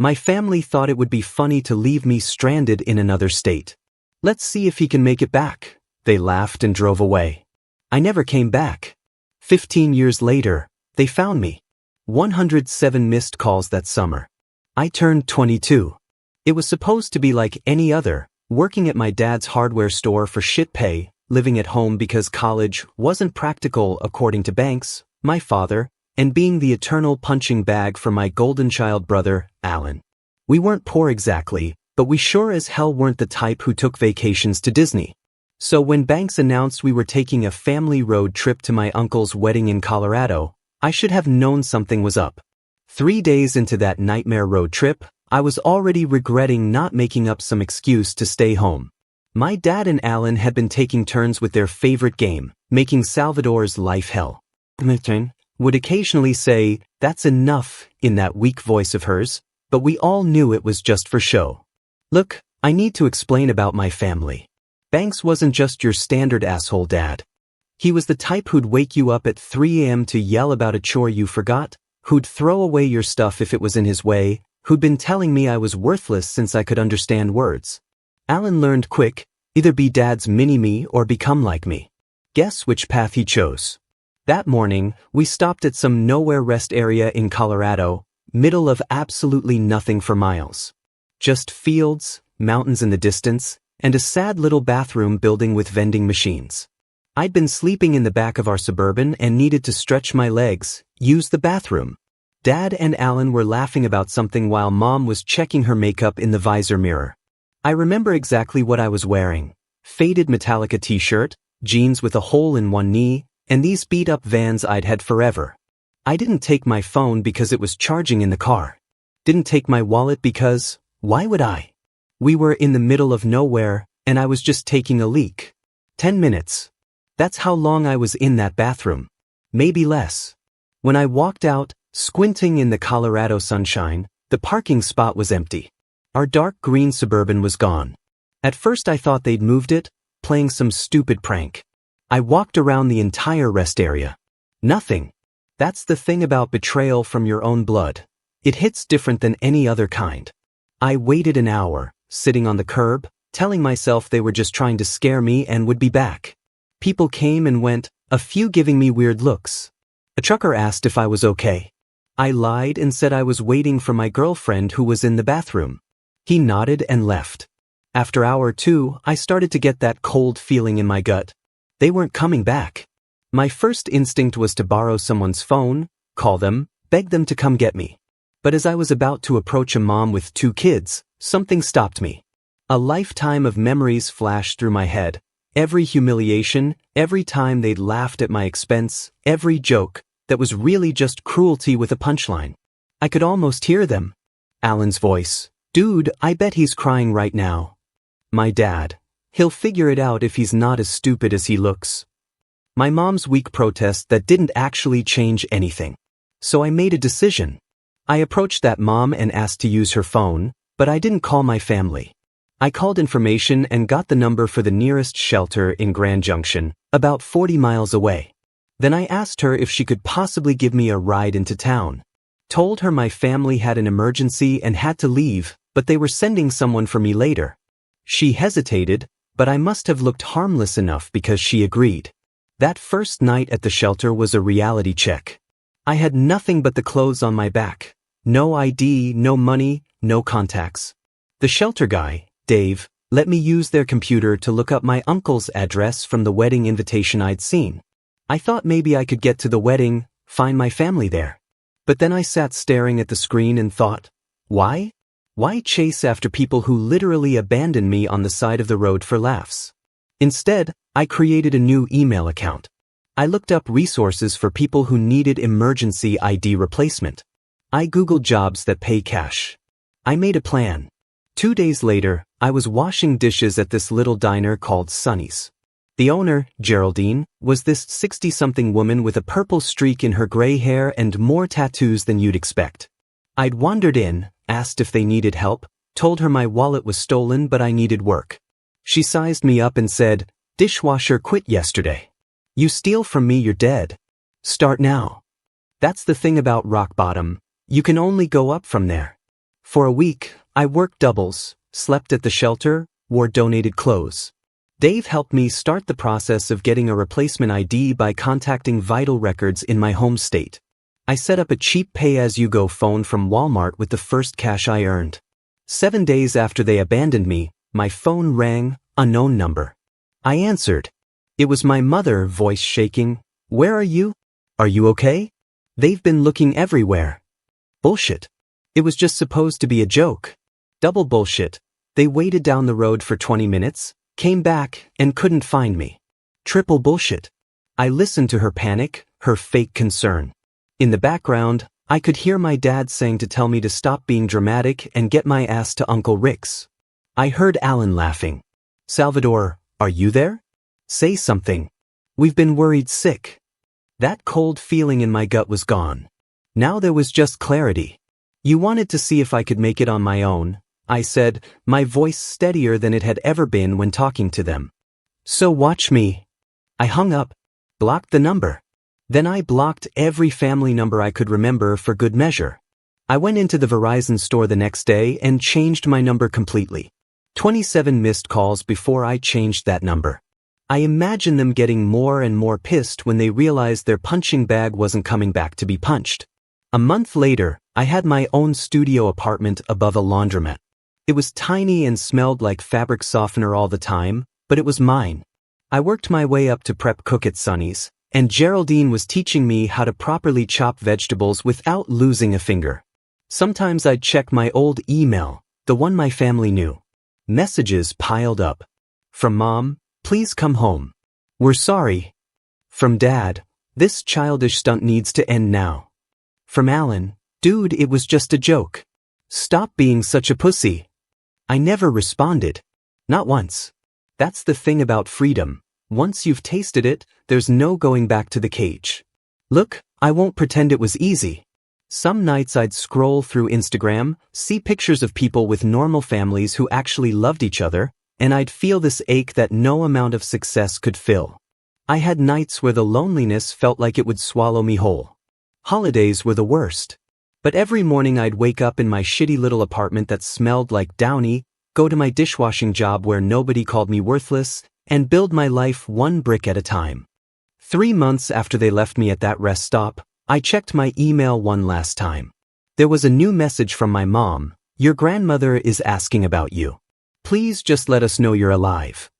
My family thought it would be funny to leave me stranded in another state. Let's see if he can make it back. They laughed and drove away. I never came back. 15 years later, they found me. 107 missed calls that summer. I turned 22. It was supposed to be like any other, working at my dad's hardware store for shit pay, living at home because college wasn't practical according to Banks, my father, and being the eternal punching bag for my golden child brother, Alan. We weren't poor exactly, but we sure as hell weren't the type who took vacations to Disney. So when Banks announced we were taking a family road trip to my uncle's wedding in Colorado, I should have known something was up. 3 days into that nightmare road trip, I was already regretting not making up some excuse to stay home. My dad and Alan had been taking turns with their favorite game, making Salvador's life hell. Martin would occasionally say, "That's enough," in that weak voice of hers, but we all knew it was just for show. Look, I need to explain about my family. Banks wasn't just your standard asshole dad. He was the type who'd wake you up at 3 a.m. to yell about a chore you forgot, who'd throw away your stuff if it was in his way, who'd been telling me I was worthless since I could understand words. Alan learned quick, either be dad's mini-me or become like me. Guess which path he chose. That morning, we stopped at some nowhere rest area in Colorado, middle of absolutely nothing for miles. Just fields, mountains in the distance, and a sad little bathroom building with vending machines. I'd been sleeping in the back of our Suburban and needed to stretch my legs, use the bathroom. Dad and Alan were laughing about something while Mom was checking her makeup in the visor mirror. I remember exactly what I was wearing. Faded Metallica t-shirt, jeans with a hole in one knee, and these beat-up Vans I'd had forever. I didn't take my phone because it was charging in the car. Didn't take my wallet because, why would I? We were in the middle of nowhere, and I was just taking a leak. 10 minutes. That's how long I was in that bathroom. Maybe less. When I walked out, squinting in the Colorado sunshine, the parking spot was empty. Our dark green Suburban was gone. At first I thought they'd moved it, playing some stupid prank. I walked around the entire rest area. Nothing. That's the thing about betrayal from your own blood. It hits different than any other kind. I waited an hour, sitting on the curb, telling myself they were just trying to scare me and would be back. People came and went, a few giving me weird looks. A trucker asked if I was okay. I lied and said I was waiting for my girlfriend who was in the bathroom. He nodded and left. After hour 2, I started to get that cold feeling in my gut. They weren't coming back. My first instinct was to borrow someone's phone, call them, beg them to come get me. But as I was about to approach a mom with 2 kids, something stopped me. A lifetime of memories flashed through my head. Every humiliation, every time they'd laughed at my expense, every joke that was really just cruelty with a punchline. I could almost hear them. Alan's voice. "Dude, I bet he's crying right now." My dad. "He'll figure it out if he's not as stupid as he looks." My mom's weak protest that didn't actually change anything. So I made a decision. I approached that mom and asked to use her phone, but I didn't call my family. I called information and got the number for the nearest shelter in Grand Junction, about 40 miles away. Then I asked her if she could possibly give me a ride into town. Told her my family had an emergency and had to leave, but they were sending someone for me later. She hesitated, but I must have looked harmless enough because she agreed. That first night at the shelter was a reality check. I had nothing but the clothes on my back. No ID, no money, no contacts. The shelter guy, Dave, let me use their computer to look up my uncle's address from the wedding invitation I'd seen. I thought maybe I could get to the wedding, find my family there. But then I sat staring at the screen and thought, why? Why chase after people who literally abandoned me on the side of the road for laughs? Instead, I created a new email account. I looked up resources for people who needed emergency ID replacement. I Googled jobs that pay cash. I made a plan. 2 days later, I was washing dishes at this little diner called Sonny's. The owner, Geraldine, was this 60-something woman with a purple streak in her gray hair and more tattoos than you'd expect. I'd wandered in, asked if they needed help, told her my wallet was stolen but I needed work. She sized me up and said, "Dishwasher quit yesterday. You steal from me, you're dead. Start now." That's the thing about rock bottom. You can only go up from there. For a week, I worked doubles, slept at the shelter, wore donated clothes. Dave helped me start the process of getting a replacement ID by contacting Vital Records in my home state. I set up a cheap pay-as-you-go phone from Walmart with the first cash I earned. 7 days after they abandoned me, my phone rang, unknown number. I answered. It was my mother, voice shaking. Where are you? Are you okay? They've been looking everywhere. Bullshit. It was just supposed to be a joke. Double bullshit. They waited down the road for 20 minutes, came back, and couldn't find me. Triple bullshit. I listened to her panic, her fake concern. In the background, I could hear my dad saying to tell me to stop being dramatic and get my ass to Uncle Rick's. I heard Alan laughing. Salvador, are you there? Say something. We've been worried sick. That cold feeling in my gut was gone. Now there was just clarity. You wanted to see if I could make it on my own, I said, my voice steadier than it had ever been when talking to them. So watch me. I hung up, blocked the number. Then I blocked every family number I could remember for good measure. I went into the Verizon store the next day and changed my number completely. 27 missed calls before I changed that number. I imagine them getting more and more pissed when they realized their punching bag wasn't coming back to be punched. A month later, I had my own studio apartment above a laundromat. It was tiny and smelled like fabric softener all the time, but it was mine. I worked my way up to prep cook at Sonny's, and Geraldine was teaching me how to properly chop vegetables without losing a finger. Sometimes I'd check my old email, the one my family knew. Messages piled up. From Mom, please come home. We're sorry. From Dad, this childish stunt needs to end now. From Alan, dude, it was just a joke. Stop being such a pussy. I never responded. Not once. That's the thing about freedom. Once you've tasted it, there's no going back to the cage. Look, I won't pretend it was easy. Some nights I'd scroll through Instagram, see pictures of people with normal families who actually loved each other, and I'd feel this ache that no amount of success could fill. I had nights where the loneliness felt like it would swallow me whole. Holidays were the worst. But every morning I'd wake up in my shitty little apartment that smelled like Downy, go to my dishwashing job where nobody called me worthless, and build my life one brick at a time. 3 months after they left me at that rest stop, I checked my email one last time. There was a new message from my mom. Your grandmother is asking about you. Please just let us know you're alive.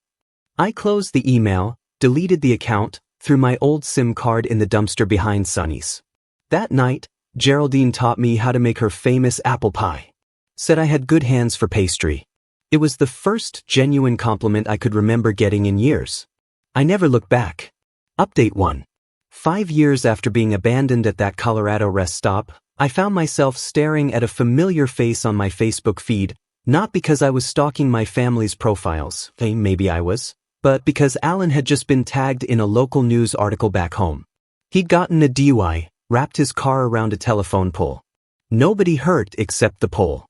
I closed the email, deleted the account, threw my old SIM card in the dumpster behind Sonny's. That night, Geraldine taught me how to make her famous apple pie. Said I had good hands for pastry. It was the first genuine compliment I could remember getting in years. I never looked back. Update 1. 5 years after being abandoned at that Colorado rest stop, I found myself staring at a familiar face on my Facebook feed, not because I was stalking my family's profiles, maybe I was, but because Alan had just been tagged in a local news article back home. He'd gotten a DUI, wrapped his car around a telephone pole. Nobody hurt except the pole.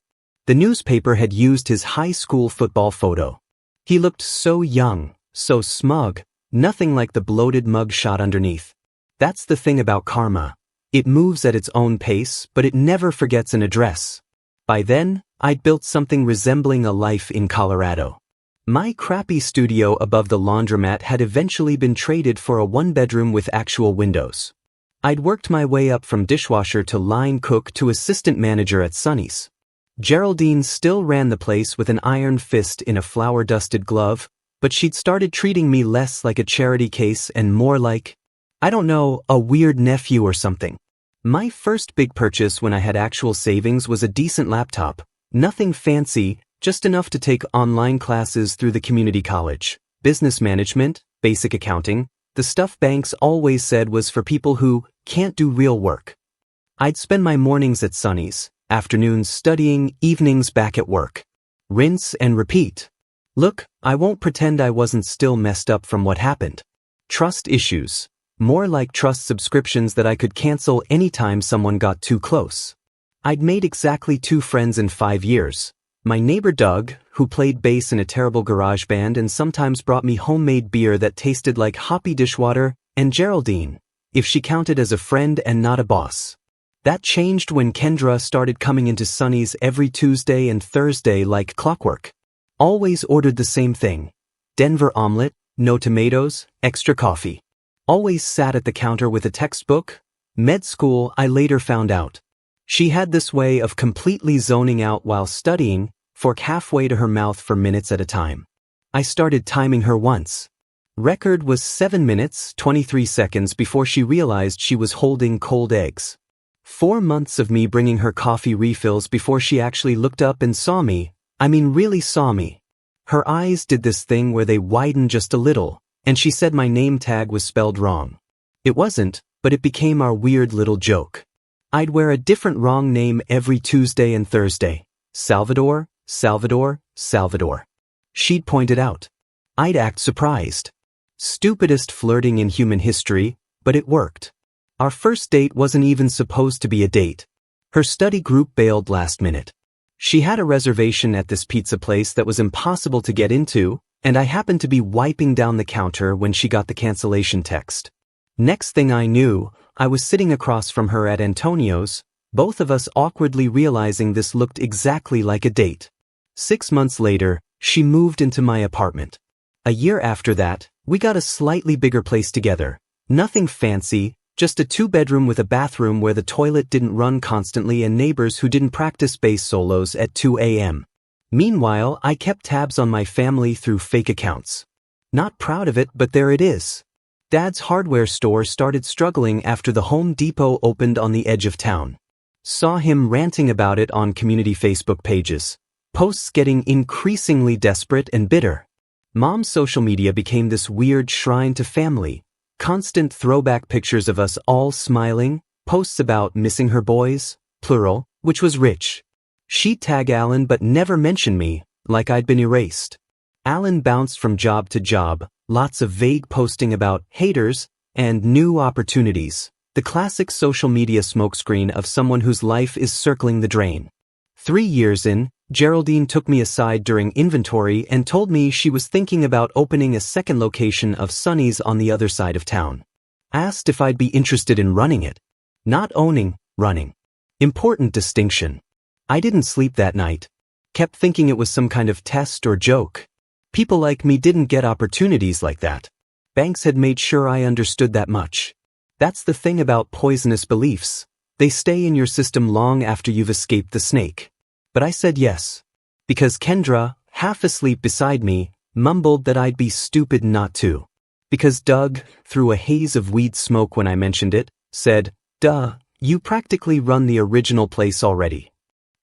The newspaper had used his high school football photo. He looked so young, so smug, nothing like the bloated mug shot underneath. That's the thing about karma. It moves at its own pace, but it never forgets an address. By then, I'd built something resembling a life in Colorado. My crappy studio above the laundromat had eventually been traded for a one-bedroom with actual windows. I'd worked my way up from dishwasher to line cook to assistant manager at Sonny's. Geraldine still ran the place with an iron fist in a flour-dusted glove, but she'd started treating me less like a charity case and more like, I don't know, a weird nephew or something. My first big purchase when I had actual savings was a decent laptop. Nothing fancy, just enough to take online classes through the community college. Business management, basic accounting, the stuff banks always said was for people who can't do real work. I'd spend my mornings at Sonny's, afternoons studying, evenings back at work. Rinse and repeat. Look, I won't pretend I wasn't still messed up from what happened. Trust issues. More like trust subscriptions that I could cancel anytime someone got too close. I'd made exactly 2 friends in 5 years. My neighbor Doug, who played bass in a terrible garage band and sometimes brought me homemade beer that tasted like hoppy dishwater, and Geraldine, if she counted as a friend and not a boss. That changed when Kendra started coming into Sunny's every Tuesday and Thursday like clockwork. Always ordered the same thing. Denver omelet, no tomatoes, extra coffee. Always sat at the counter with a textbook. Med school, I later found out. She had this way of completely zoning out while studying, fork halfway to her mouth for minutes at a time. I started timing her once. Record was 7 minutes, 23 seconds before she realized she was holding cold eggs. 4 months of me bringing her coffee refills before she actually looked up and saw me. I mean really saw me. Her eyes did this thing where they widened just a little, and she said my name tag was spelled wrong. It wasn't, but it became our weird little joke. I'd wear a different wrong name every Tuesday and Thursday. Salvador, Salvador, Salvador. She'd point it out. I'd act surprised. Stupidest flirting in human history, but it worked. Our first date wasn't even supposed to be a date. Her study group bailed last minute. She had a reservation at this pizza place that was impossible to get into, and I happened to be wiping down the counter when she got the cancellation text. Next thing I knew, I was sitting across from her at Antonio's, both of us awkwardly realizing this looked exactly like a date. 6 months later, she moved into my apartment. A year after that, we got a slightly bigger place together. Nothing fancy, just a 2-bedroom with a bathroom where the toilet didn't run constantly and neighbors who didn't practice bass solos at 2 a.m. Meanwhile, I kept tabs on my family through fake accounts. Not proud of it, but there it is. Dad's hardware store started struggling after the Home Depot opened on the edge of town. Saw him ranting about it on community Facebook pages. Posts getting increasingly desperate and bitter. Mom's social media became this weird shrine to family. Constant throwback pictures of us all smiling, posts about missing her boys, plural, which was rich. She'd tag Alan but never mention me, like I'd been erased. Alan bounced from job to job, lots of vague posting about haters and new opportunities. The classic social media smokescreen of someone whose life is circling the drain. 3 years in, Geraldine took me aside during inventory and told me she was thinking about opening a second location of Sunny's on the other side of town. Asked if I'd be interested in running it. Not owning, running. Important distinction. I didn't sleep that night. Kept thinking it was some kind of test or joke. People like me didn't get opportunities like that. Banks had made sure I understood that much. That's the thing about poisonous beliefs. They stay in your system long after you've escaped the snake. But I said yes. Because Kendra, half asleep beside me, mumbled that I'd be stupid not to. Because Doug, through a haze of weed smoke when I mentioned it, said, "Duh, you practically run the original place already."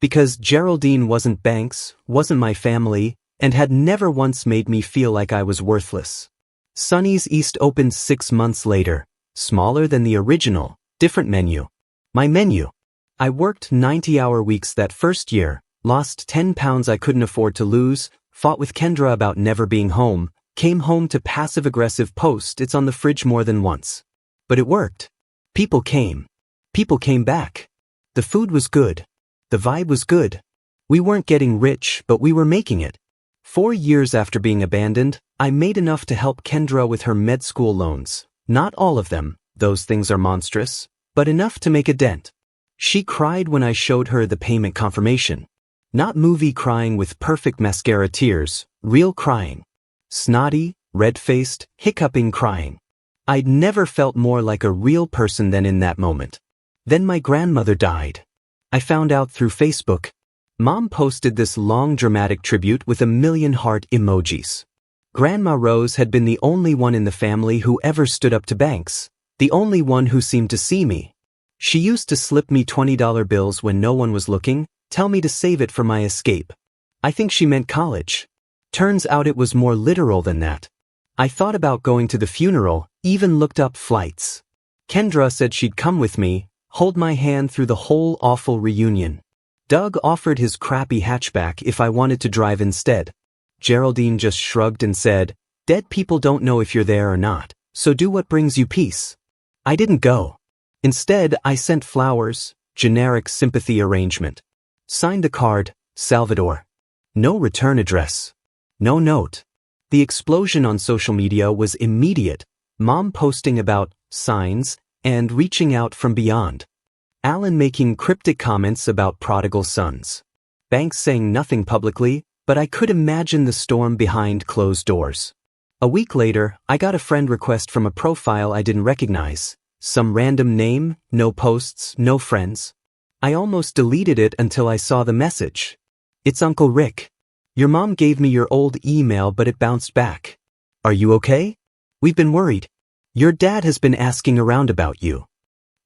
Because Geraldine wasn't Banks, wasn't my family, and had never once made me feel like I was worthless. Sunny's East opened 6 months later, smaller than the original, different menu. My menu. I worked 90-hour weeks that first year, lost 10 pounds I couldn't afford to lose, fought with Kendra about never being home, came home to passive-aggressive post it's on the fridge more than once. But it worked. People came. People came back. The food was good. The vibe was good. We weren't getting rich, but we were making it. 4 years after being abandoned, I made enough to help Kendra with her med school loans. Not all of them, those things are monstrous, but enough to make a dent. She cried when I showed her the payment confirmation. Not movie crying with perfect mascara tears, real crying. Snotty, red-faced, hiccuping crying. I'd never felt more like a real person than in that moment. Then my grandmother died. I found out through Facebook. Mom posted this long dramatic tribute with 1,000,000 heart emojis. Grandma Rose had been the only one in the family who ever stood up to Banks, the only one who seemed to see me. She used to slip me $20 bills when no one was looking, tell me to save it for my escape. I think she meant college. Turns out it was more literal than that. I thought about going to the funeral, even looked up flights. Kendra said she'd come with me, hold my hand through the whole awful reunion. Doug offered his crappy hatchback if I wanted to drive instead. Geraldine just shrugged and said, "Dead people don't know if you're there or not, so do what brings you peace." I didn't go. Instead, I sent flowers, generic sympathy arrangement. Signed a card, Salvador. No return address. No note. The explosion on social media was immediate, Mom posting about signs and reaching out from beyond. Alan making cryptic comments about prodigal sons. Banks saying nothing publicly, but I could imagine the storm behind closed doors. A week later, I got a friend request from a profile I didn't recognize. Some random name, no posts, no friends. I almost deleted it until I saw the message. It's Uncle Rick. Your mom gave me your old email but it bounced back. Are you okay? We've been worried. Your dad has been asking around about you.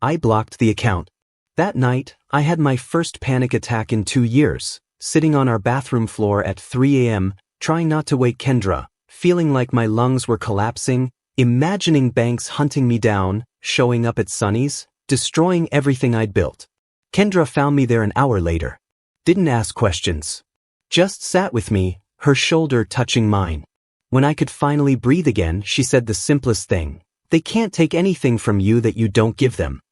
I blocked the account. That night, I had my first panic attack in 2 years, sitting on our bathroom floor at 3 a.m., trying not to wake Kendra, feeling like my lungs were collapsing, imagining Banks hunting me down, showing up at Sunny's, destroying everything I'd built. Kendra found me there an hour later. Didn't ask questions. Just sat with me, her shoulder touching mine. When I could finally breathe again, she said the simplest thing. They can't take anything from you that you don't give them.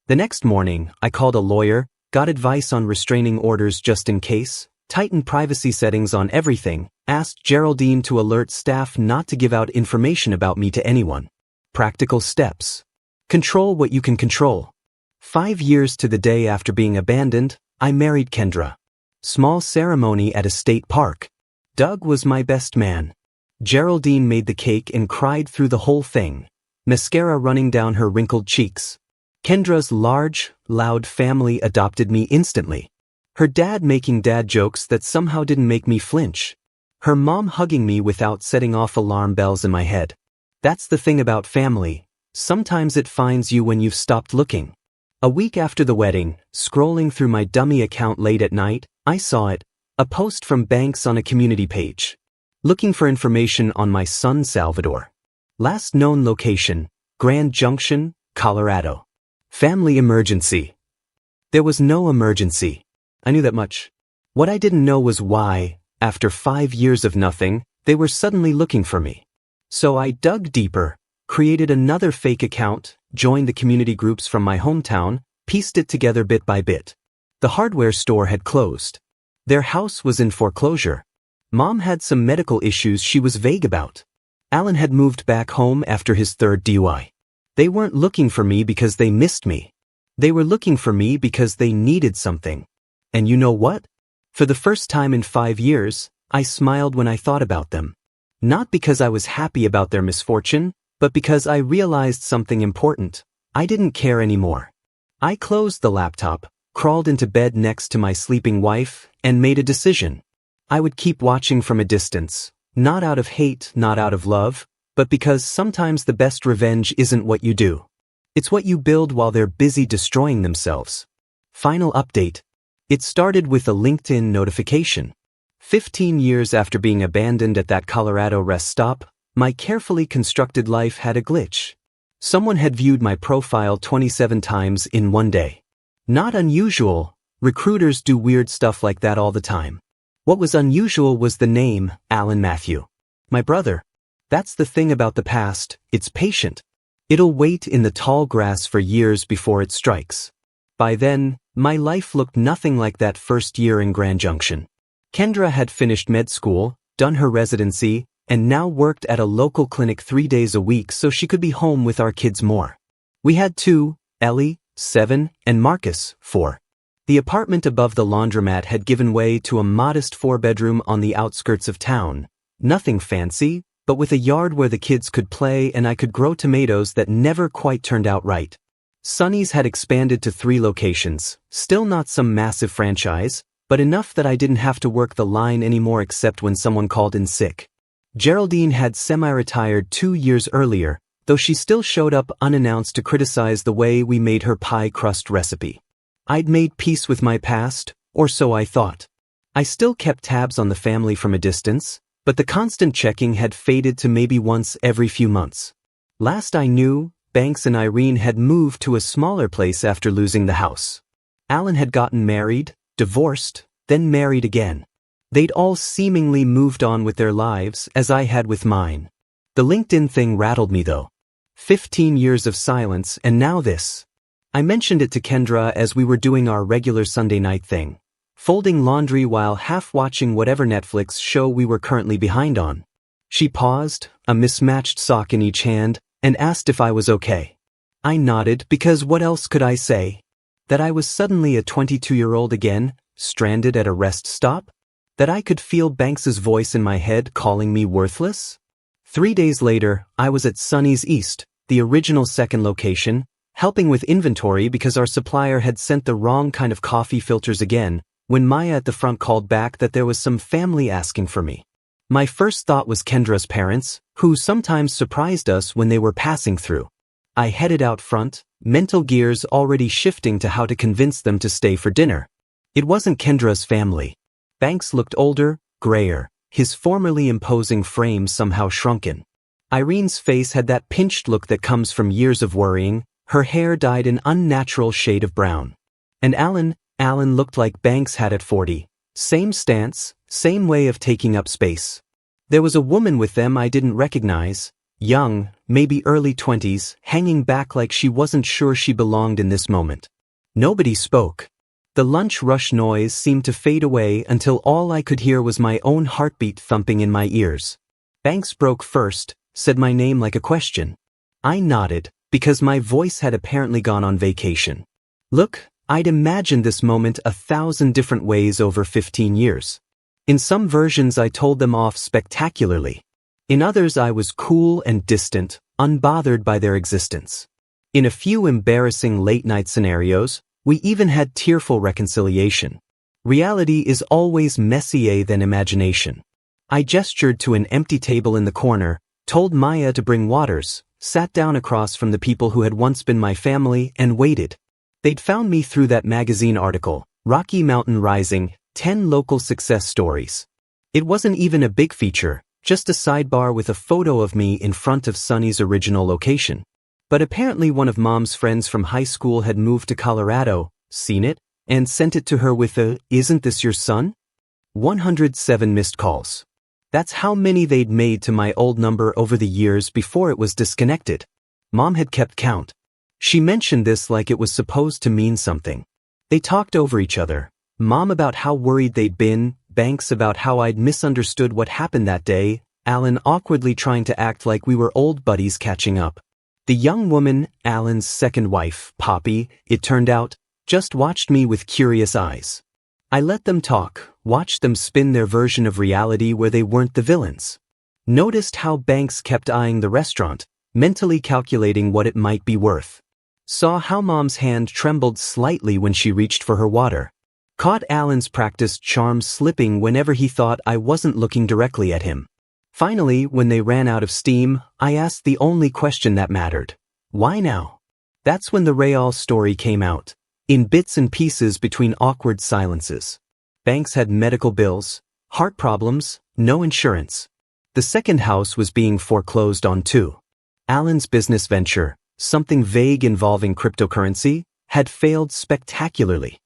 The next morning, I called a lawyer, got advice on restraining orders just in case, tightened privacy settings on everything, asked Geraldine to alert staff not to give out information about me to anyone. Practical steps. Control what you can control. 5 years to the day after being abandoned, I married Kendra. Small ceremony at a state park. Doug was my best man. Geraldine made the cake and cried through the whole thing, mascara running down her wrinkled cheeks. Kendra's large, loud family adopted me instantly. Her dad making dad jokes that somehow didn't make me flinch. Her mom hugging me without setting off alarm bells in my head. That's the thing about family. Sometimes it finds you when you've stopped looking. A week after the wedding, scrolling through my dummy account late at night, I saw it, a post from Banks on a community page. Looking for information on my son Salvador. Last known location, Grand Junction, Colorado. Family emergency. There was no emergency. I knew that much. What I didn't know was why, after 5 years of nothing, they were suddenly looking for me. So I dug deeper, created another fake account, joined the community groups from my hometown, pieced it together bit by bit. The hardware store had closed. Their house was in foreclosure. Mom had some medical issues she was vague about. Alan had moved back home after his 3rd DUI. They weren't looking for me because they missed me. They were looking for me because they needed something. And you know what? For the first time in 5 years, I smiled when I thought about them. Not because I was happy about their misfortune, but because I realized something important. I didn't care anymore. I closed the laptop, crawled into bed next to my sleeping wife, and made a decision. I would keep watching from a distance, not out of hate, not out of love, but because sometimes the best revenge isn't what you do. It's what you build while they're busy destroying themselves. Final update. It started with a LinkedIn notification. 15 years after being abandoned at that Colorado rest stop, my carefully constructed life had a glitch. Someone had viewed my profile 27 times in one day. Not unusual. Recruiters do weird stuff like that all the time. What was unusual was the name, Alan Matthew. My brother. That's the thing about the past, it's patient. It'll wait in the tall grass for years before it strikes. By then, my life looked nothing like that first year in Grand Junction. Kendra had finished med school, done her residency, and now worked at a local clinic 3 days a week so she could be home with our kids more. We had 2, Ellie, 7, and Marcus, 4. The apartment above the laundromat had given way to a modest 4-bedroom on the outskirts of town. Nothing fancy, but with a yard where the kids could play and I could grow tomatoes that never quite turned out right. Sunny's had expanded to 3 locations, still not some massive franchise, but enough that I didn't have to work the line anymore except when someone called in sick. Geraldine had semi-retired 2 years earlier, though she still showed up unannounced to criticize the way we made her pie crust recipe. I'd made peace with my past, or so I thought. I still kept tabs on the family from a distance, but the constant checking had faded to maybe once every few months. Last I knew, Banks and Irene had moved to a smaller place after losing the house. Alan had gotten married, divorced, then married again. They'd all seemingly moved on with their lives as I had with mine. The LinkedIn thing rattled me though. 15 years of silence and now this. I mentioned it to Kendra as we were doing our regular Sunday night thing, folding laundry while half watching whatever Netflix show we were currently behind on. She paused, a mismatched sock in each hand, and asked if I was okay. I nodded because what else could I say? That I was suddenly a 22-year-old again, stranded at a rest stop? That I could feel Banks's voice in my head calling me worthless? 3 days later, I was at Sunny's East, the original second location, helping with inventory because our supplier had sent the wrong kind of coffee filters again, when Maya at the front called back that there was some family asking for me. My first thought was Kendra's parents, who sometimes surprised us when they were passing through. I headed out front, mental gears already shifting to how to convince them to stay for dinner. It wasn't Kendra's family. Banks looked older, grayer, his formerly imposing frame somehow shrunken. Irene's face had that pinched look that comes from years of worrying, her hair dyed an unnatural shade of brown. And Alan looked like Banks had at 40. Same stance, same way of taking up space. There was a woman with them I didn't recognize, young, maybe early 20s, hanging back like she wasn't sure she belonged in this moment. Nobody spoke. The lunch rush noise seemed to fade away until all I could hear was my own heartbeat thumping in my ears. Banks broke first, said my name like a question. I nodded, because my voice had apparently gone on vacation. Look, I'd imagined this moment 1,000 different ways over 15 years. In some versions I told them off spectacularly. In others I was cool and distant, unbothered by their existence. In a few embarrassing late-night scenarios, we even had tearful reconciliation. Reality is always messier than imagination. I gestured to an empty table in the corner, told Maya to bring waters, sat down across from the people who had once been my family, and waited. They'd found me through that magazine article, Rocky Mountain Rising, 10 Local Success Stories. It wasn't even a big feature, just a sidebar with a photo of me in front of Sunny's original location. But apparently one of Mom's friends from high school had moved to Colorado, seen it, and sent it to her with a, "Isn't this your son?" 107 missed calls. That's how many they'd made to my old number over the years before it was disconnected. Mom had kept count. She mentioned this like it was supposed to mean something. They talked over each other. Mom about how worried they'd been, Banks about how I'd misunderstood what happened that day, Alan awkwardly trying to act like we were old buddies catching up. The young woman, Alan's second wife, Poppy, it turned out, just watched me with curious eyes. I let them talk, watched them spin their version of reality where they weren't the villains. Noticed how Banks kept eyeing the restaurant, mentally calculating what it might be worth. Saw how Mom's hand trembled slightly when she reached for her water. Caught Alan's practiced charm slipping whenever he thought I wasn't looking directly at him. Finally, when they ran out of steam, I asked the only question that mattered. Why now? That's when the Rayal story came out, in bits and pieces between awkward silences. Banks had medical bills, heart problems, no insurance. The second house was being foreclosed on too. Alan's business venture, something vague involving cryptocurrency, had failed spectacularly.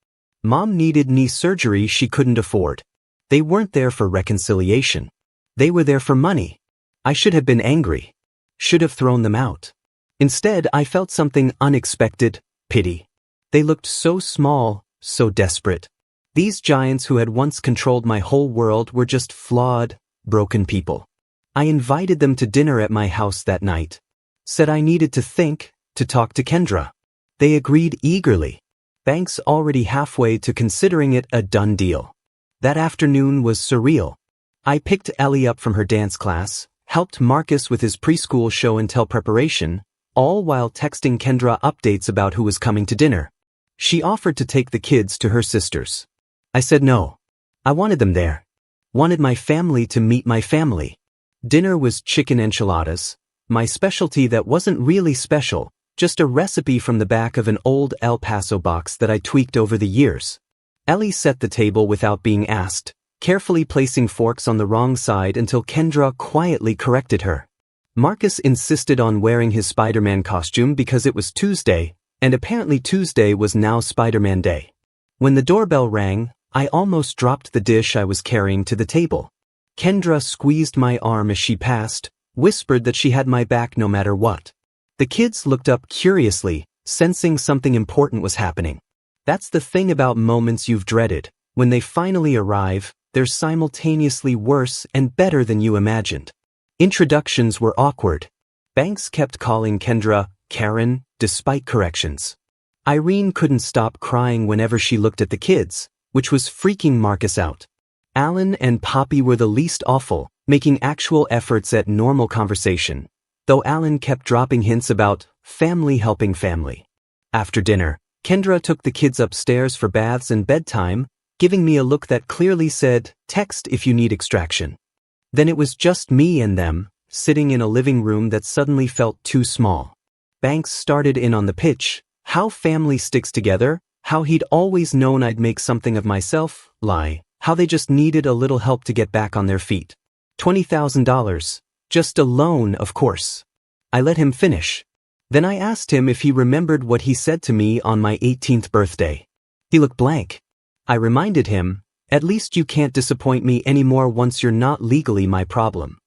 Mom needed knee surgery she couldn't afford. They weren't there for reconciliation. They were there for money. I should have been angry. Should have thrown them out. Instead, I felt something unexpected, pity. They looked so small, so desperate. These giants who had once controlled my whole world were just flawed, broken people. I invited them to dinner at my house that night. Said I needed to think, to talk to Kendra. They agreed eagerly. Banks already halfway to considering it a done deal. That afternoon was surreal. I picked Ellie up from her dance class, helped Marcus with his preschool show and tell preparation, all while texting Kendra updates about who was coming to dinner. She offered to take the kids to her sister's. I said no. I wanted them there. Wanted my family to meet my family. Dinner was chicken enchiladas, my specialty that wasn't really special, just a recipe from the back of an old El Paso box that I tweaked over the years. Ellie set the table without being asked, carefully placing forks on the wrong side until Kendra quietly corrected her. Marcus insisted on wearing his Spider-Man costume because it was Tuesday, and apparently Tuesday was now Spider-Man Day. When the doorbell rang, I almost dropped the dish I was carrying to the table. Kendra squeezed my arm as she passed, whispered that she had my back no matter what. The kids looked up curiously, sensing something important was happening. That's the thing about moments you've dreaded. When they finally arrive, they're simultaneously worse and better than you imagined. Introductions were awkward. Banks kept calling Kendra Karen, despite corrections. Irene couldn't stop crying whenever she looked at the kids, which was freaking Marcus out. Alan and Poppy were the least awful, making actual efforts at normal conversation, though Alan kept dropping hints about family helping family. After dinner, Kendra took the kids upstairs for baths and bedtime, giving me a look that clearly said, "Text if you need extraction." Then it was just me and them, sitting in a living room that suddenly felt too small. Banks started in on the pitch, how family sticks together, how he'd always known I'd make something of myself, lie, how they just needed a little help to get back on their feet. $20,000. Just a loan, of course. I let him finish. Then I asked him if he remembered what he said to me on my 18th birthday. He looked blank. I reminded him, "At least you can't disappoint me anymore once you're not legally my problem."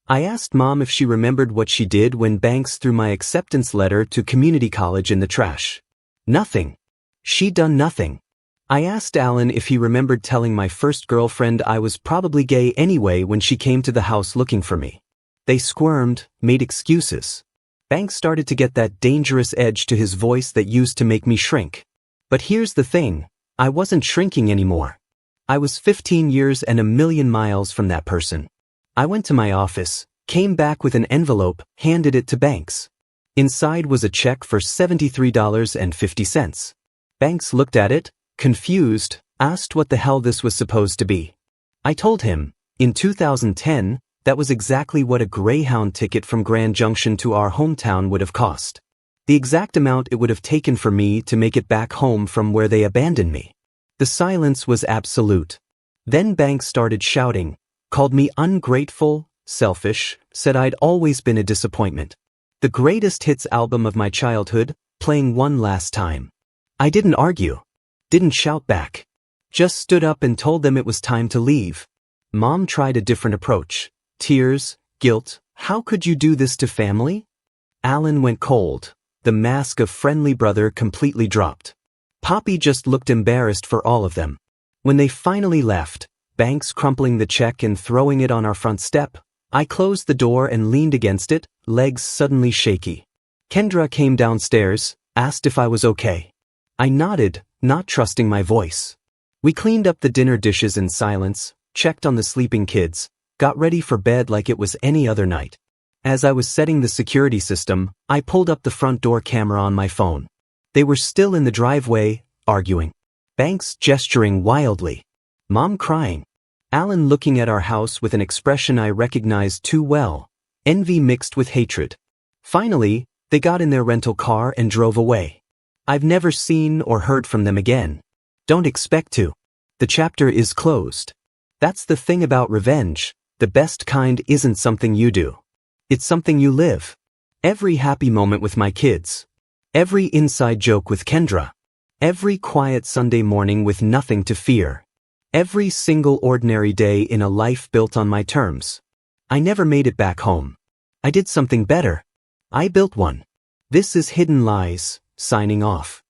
I asked Mom if she remembered what she did when Banks threw my acceptance letter to community college in the trash. Nothing. She'd done nothing. I asked Alan if he remembered telling my first girlfriend I was probably gay anyway when she came to the house looking for me. They squirmed, made excuses. Banks started to get that dangerous edge to his voice that used to make me shrink. But here's the thing, I wasn't shrinking anymore. I was 15 years and a million miles from that person. I went to my office, came back with an envelope, handed it to Banks. Inside was a check for $73.50. Banks looked at it, confused, asked what the hell this was supposed to be. I told him, in 2010, that was exactly what a Greyhound ticket from Grand Junction to our hometown would have cost. The exact amount it would have taken for me to make it back home from where they abandoned me. The silence was absolute. Then Banks started shouting, called me ungrateful, selfish, said I'd always been a disappointment. The greatest hits album of my childhood, playing one last time. I didn't argue. Didn't shout back. Just stood up and told them it was time to leave. Mom tried a different approach. Tears, guilt, how could you do this to family? Alan went cold. The mask of friendly brother completely dropped. Poppy just looked embarrassed for all of them. When they finally left, Banks crumpling the check and throwing it on our front step, I closed the door and leaned against it, legs suddenly shaky. Kendra came downstairs, asked if I was okay. I nodded, not trusting my voice. We cleaned up the dinner dishes in silence, checked on the sleeping kids, got ready for bed like it was any other night. As I was setting the security system, I pulled up the front door camera on my phone. They were still in the driveway, arguing. Banks gesturing wildly. Mom crying. Alan looking at our house with an expression I recognized too well, envy mixed with hatred. Finally, they got in their rental car and drove away. I've never seen or heard from them again. Don't expect to. The chapter is closed. That's the thing about revenge. The best kind isn't something you do. It's something you live. Every happy moment with my kids. Every inside joke with Kendra. Every quiet Sunday morning with nothing to fear. Every single ordinary day in a life built on my terms. I never made it back home. I did something better. I built one. This is Hidden Lies, signing off.